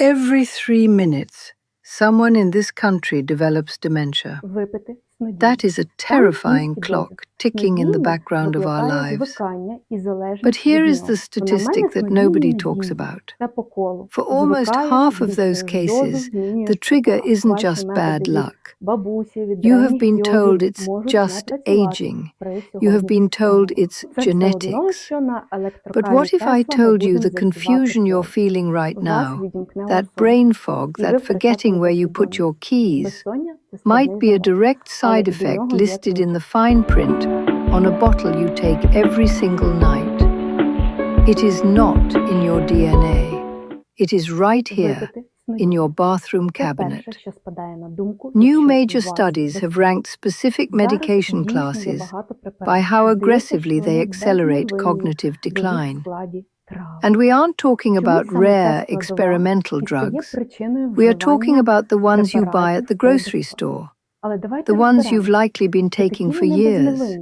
Every 3 minutes, someone in this country develops dementia. That is a terrifying clock ticking in the background of our lives. But here is the statistic that nobody talks about. For almost half of those cases, the trigger isn't just bad luck. You have been told it's just aging. You have been told it's genetics. But what if I told you the confusion you're feeling right now, that brain fog, that forgetting where you put your keys, might be a direct side effect listed in the fine print on a bottle you take every single night? It is not in your DNA. It is right here, in your bathroom cabinet. New major studies have ranked specific medication classes by how aggressively they accelerate cognitive decline. And we aren't talking about rare experimental drugs. We are talking about the ones you buy at the grocery store, the ones you've likely been taking for years.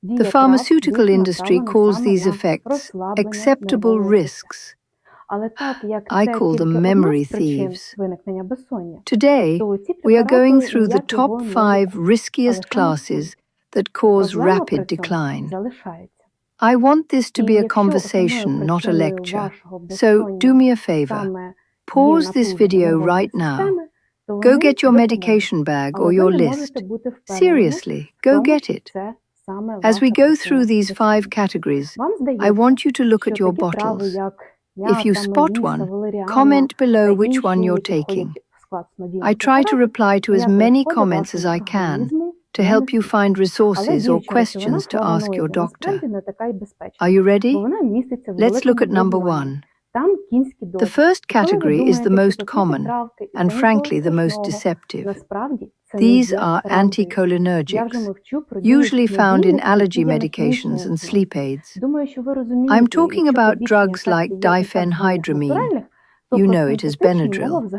The pharmaceutical industry calls these effects acceptable risks. I call them memory thieves. Today, we are going through the top 5 riskiest classes that cause rapid decline. I want this to be a conversation, not a lecture. So do me a favor. Pause this video right now. Go get your medication bag or your list. Seriously, go get it. As we go through these 5 categories, I want you to look at your bottles. If you spot one, comment below which one you're taking. I try to reply to as many comments as I can to help you find resources or questions to ask your doctor. Are you ready? Let's look at number 1. The first category is the most common and, frankly, the most deceptive. These are anticholinergics, usually found in allergy medications and sleep aids. I'm talking about drugs like diphenhydramine, you know it as Benadryl,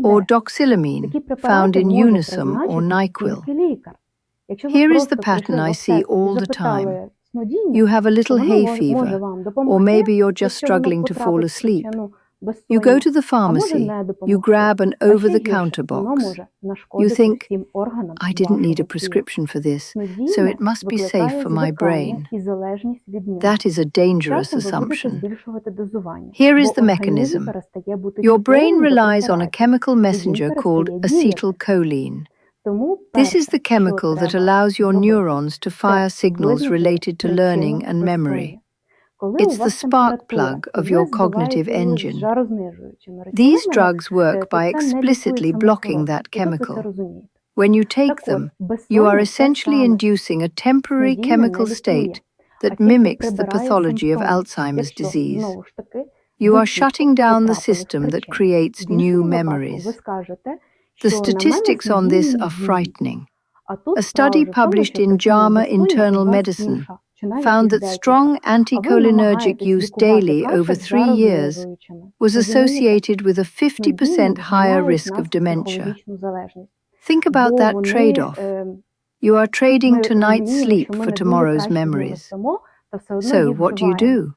or doxylamine, found in Unisum or NyQuil. Here is the pattern I see all the time. You have a little hay fever, or maybe you're just struggling to fall asleep. You go to the pharmacy, you grab an over-the-counter box. You think, I didn't need a prescription for this, so it must be safe for my brain. That is a dangerous assumption. Here is the mechanism. Your brain relies on a chemical messenger called acetylcholine. This is the chemical that allows your neurons to fire signals related to learning and memory. It's the spark plug of your cognitive engine. These drugs work by explicitly blocking that chemical. When you take them, you are essentially inducing a temporary chemical state that mimics the pathology of Alzheimer's disease. You are shutting down the system that creates new memories. The statistics on this are frightening. A study published in JAMA Internal Medicine found that strong anticholinergic use daily over 3 years was associated with a 50% higher risk of dementia. Think about that trade-off. You are trading tonight's sleep for tomorrow's memories. So what do?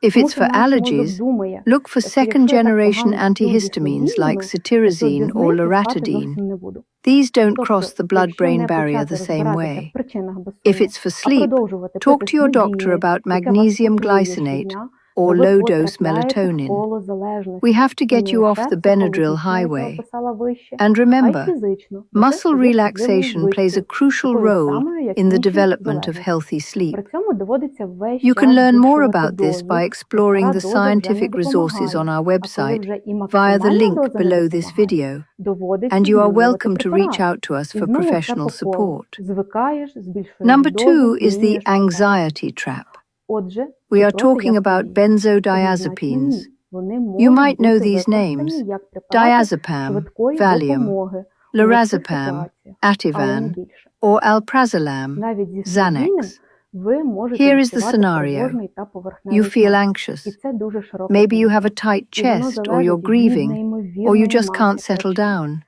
If it's for allergies, look for second-generation antihistamines like cetirizine or loratadine. These don't cross the blood-brain barrier the same way. If it's for sleep, talk to your doctor about magnesium glycinate or low-dose melatonin. We have to get you off the Benadryl highway. And remember, muscle relaxation plays a crucial role in the development of healthy sleep. You can learn more about this by exploring the scientific resources on our website via the link below this video, and you are welcome to reach out to us for professional support. Number 2 is the anxiety trap. We are talking about benzodiazepines. You might know these names: diazepam, Valium, lorazepam, Ativan, or alprazolam, Xanax. Here is the scenario. You feel anxious. Maybe you have a tight chest, or you're grieving, or you just can't settle down.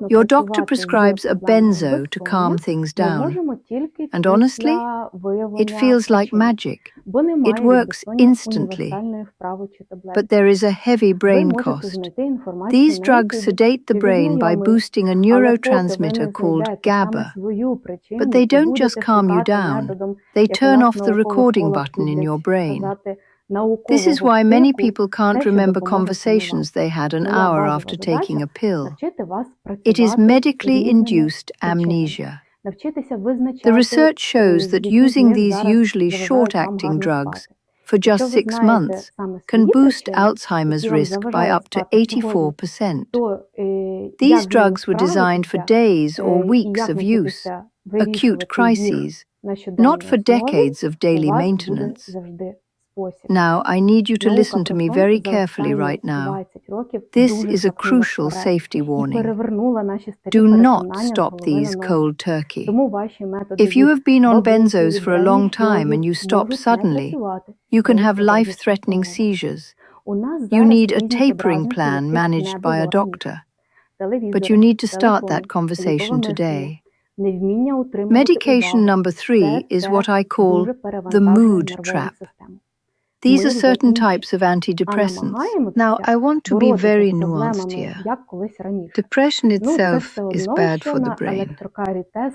Your doctor prescribes a benzo to calm things down, and honestly, it feels like magic. It works instantly, but there is a heavy brain cost. These drugs sedate the brain by boosting a neurotransmitter called GABA. But they don't just calm you down, they turn off the recording button in your brain. This is why many people can't remember conversations they had an hour after taking a pill. It is medically induced amnesia. The research shows that using these usually short-acting drugs for just 6 months can boost Alzheimer's risk by up to 84%. These drugs were designed for days or weeks of use, acute crises, not for decades of daily maintenance. Now, I need you to listen to me very carefully right now. This is a crucial safety warning. Do not stop these cold turkey. If you have been on benzos for a long time and you stop suddenly, you can have life-threatening seizures. You need a tapering plan managed by a doctor. But you need to start that conversation today. Medication number 3 is what I call the mood trap. These are certain types of antidepressants. Now, I want to be very nuanced here. Depression itself is bad for the brain.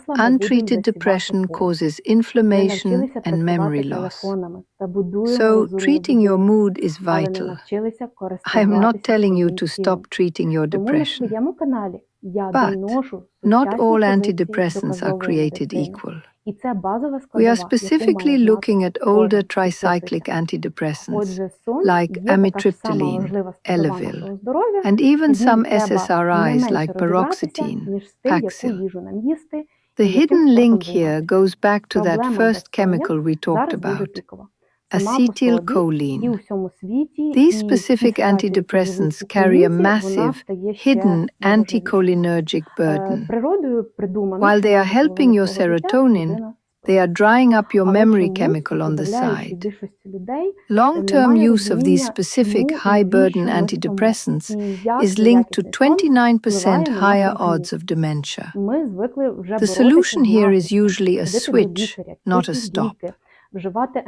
Untreated depression causes inflammation and memory loss. So, treating your mood is vital. I am not telling you to stop treating your depression. But not all antidepressants are created equal. We are specifically looking at older tricyclic antidepressants like amitriptyline, Elavil, and even some SSRIs like paroxetine, Paxil. The hidden link here goes back to that first chemical we talked about, acetylcholine. These specific antidepressants carry a massive, hidden anticholinergic burden. While they are helping your serotonin, they are drying up your memory chemical on the side. Long-term use of these specific high-burden antidepressants is linked to 29% higher odds of dementia. The solution here is usually a switch, not a stop.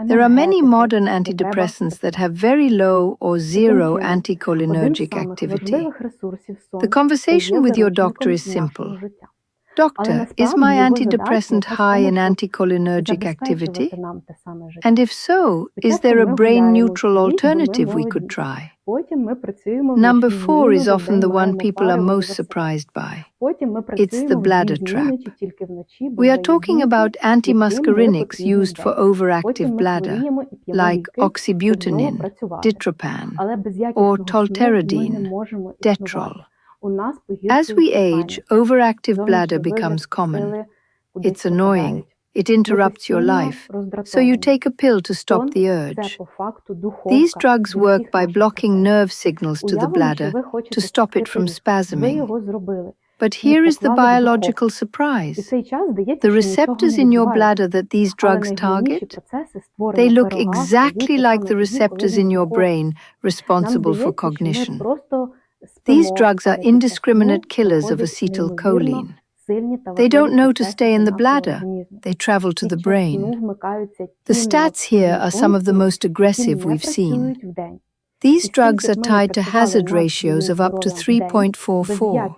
There are many modern antidepressants that have very low or zero anticholinergic activity. The conversation with your doctor is simple. Doctor, is my antidepressant high in anticholinergic activity? And if so, is there a brain-neutral alternative we could try? Number 4 is often the one people are most surprised by. It's the bladder trap. We are talking about antimuscarinics used for overactive bladder, like oxybutynin, ditropan, or tolterodine, Detrol. As we age, overactive bladder becomes common. It's annoying. It interrupts your life, so you take a pill to stop the urge. These drugs work by blocking nerve signals to the bladder to stop it from spasming. But here is the biological surprise. The receptors in your bladder that these drugs target, they look exactly like the receptors in your brain responsible for cognition. These drugs are indiscriminate killers of acetylcholine. They don't know to stay in the bladder, they travel to the brain. The stats here are some of the most aggressive we've seen. These drugs are tied to hazard ratios of up to 3.44.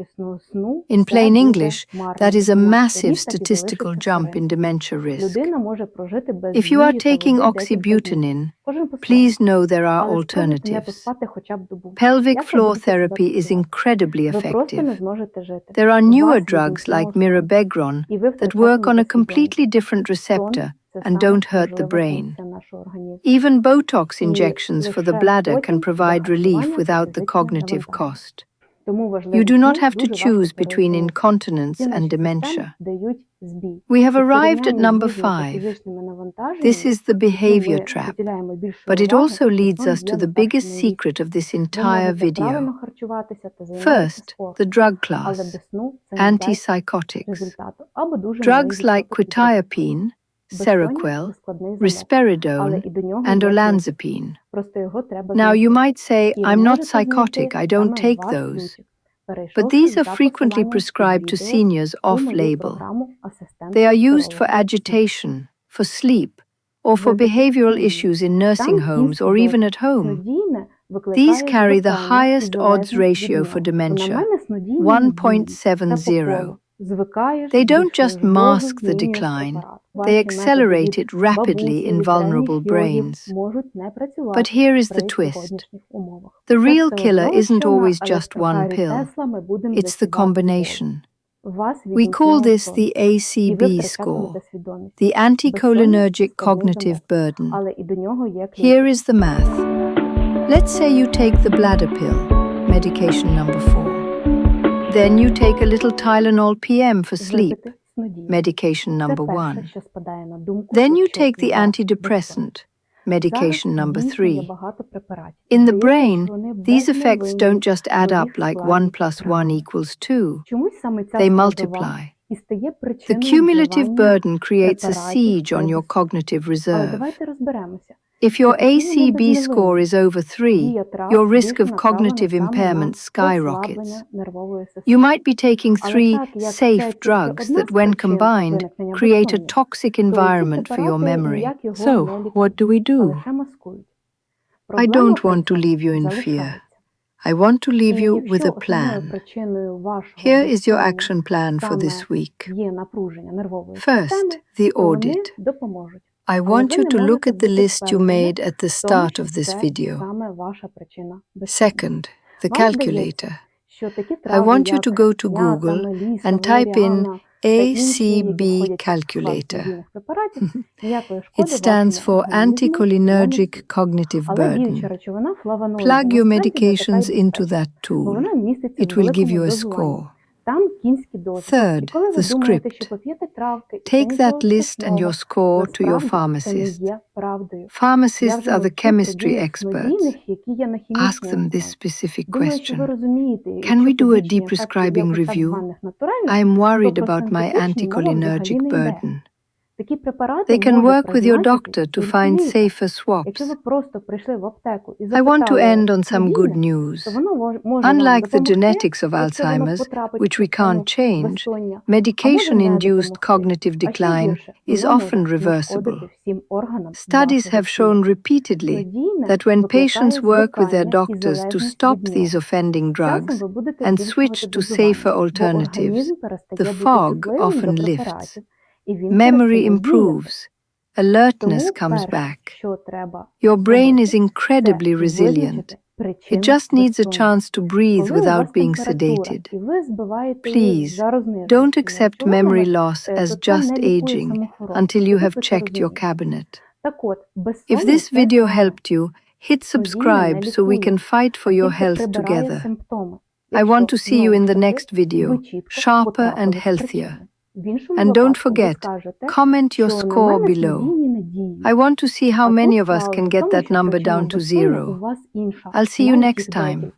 In plain English, that is a massive statistical jump in dementia risk. If you are taking oxybutynin, please know there are alternatives. Pelvic floor therapy is incredibly effective. There are newer drugs like mirabegron that work on a completely different receptor and don't hurt the brain. Even Botox injections for the bladder can provide relief without the cognitive cost. You do not have to choose between incontinence and dementia. We have arrived at number 5. This is the behavior trap, but it also leads us to the biggest secret of this entire video. First, the drug class, antipsychotics. Drugs like quetiapine, Seroquel, risperidone, and olanzapine. Now, you might say, I'm not psychotic, I don't take those. but these are frequently prescribed to seniors off-label. They are used for agitation, for sleep, or for behavioral issues in nursing homes or even at home. These carry the highest odds ratio for dementia, 1.70. They don't just mask the decline, they accelerate it rapidly in vulnerable brains. But here is the twist. The real killer isn't always just one pill, it's the combination. We call this the ACB score, the Anticholinergic Cognitive Burden. Here is the math. Let's say you take the Bladder pill, medication number 4. Then you take a little Tylenol PM for sleep, medication number 1. Then you take the antidepressant, medication number 3. In the brain, these effects don't just add up like 1 + 1 = 2. They multiply. The cumulative burden creates a siege on your cognitive reserve. If your ACB score is over 3, your risk of cognitive impairment skyrockets. You might be taking 3 safe drugs that, when combined, create a toxic environment for your memory. So, what do we do? I don't want to leave you in fear. I want to leave you with a plan. Here is your action plan for this week. First, the audit. I want you to look at the list you made at the start of this video. Second, the calculator. I want you to go to Google and type in ACB calculator. It stands for Anticholinergic Cognitive Burden. Plug your medications into that tool. It will give you a score. Third, the script. Take that list and your score to your pharmacist. Pharmacists are the chemistry experts. Ask them this specific question. Can we do a deprescribing review? I am worried about my anticholinergic burden. They can work with your doctor to find safer swaps. I want to end on some good news. Unlike the genetics of Alzheimer's, which we can't change, medication-induced cognitive decline is often reversible. Studies have shown repeatedly that when patients work with their doctors to stop these offending drugs and switch to safer alternatives, the fog often lifts. Memory improves, alertness comes back. Your brain is incredibly resilient. It just needs a chance to breathe without being sedated. Please, don't accept memory loss as just aging until you have checked your cabinet. If this video helped you, hit subscribe so we can fight for your health together. I want to see you in the next video, sharper and healthier. And don't forget, comment your score below. I want to see how many of us can get that number down to 0. I'll see you next time.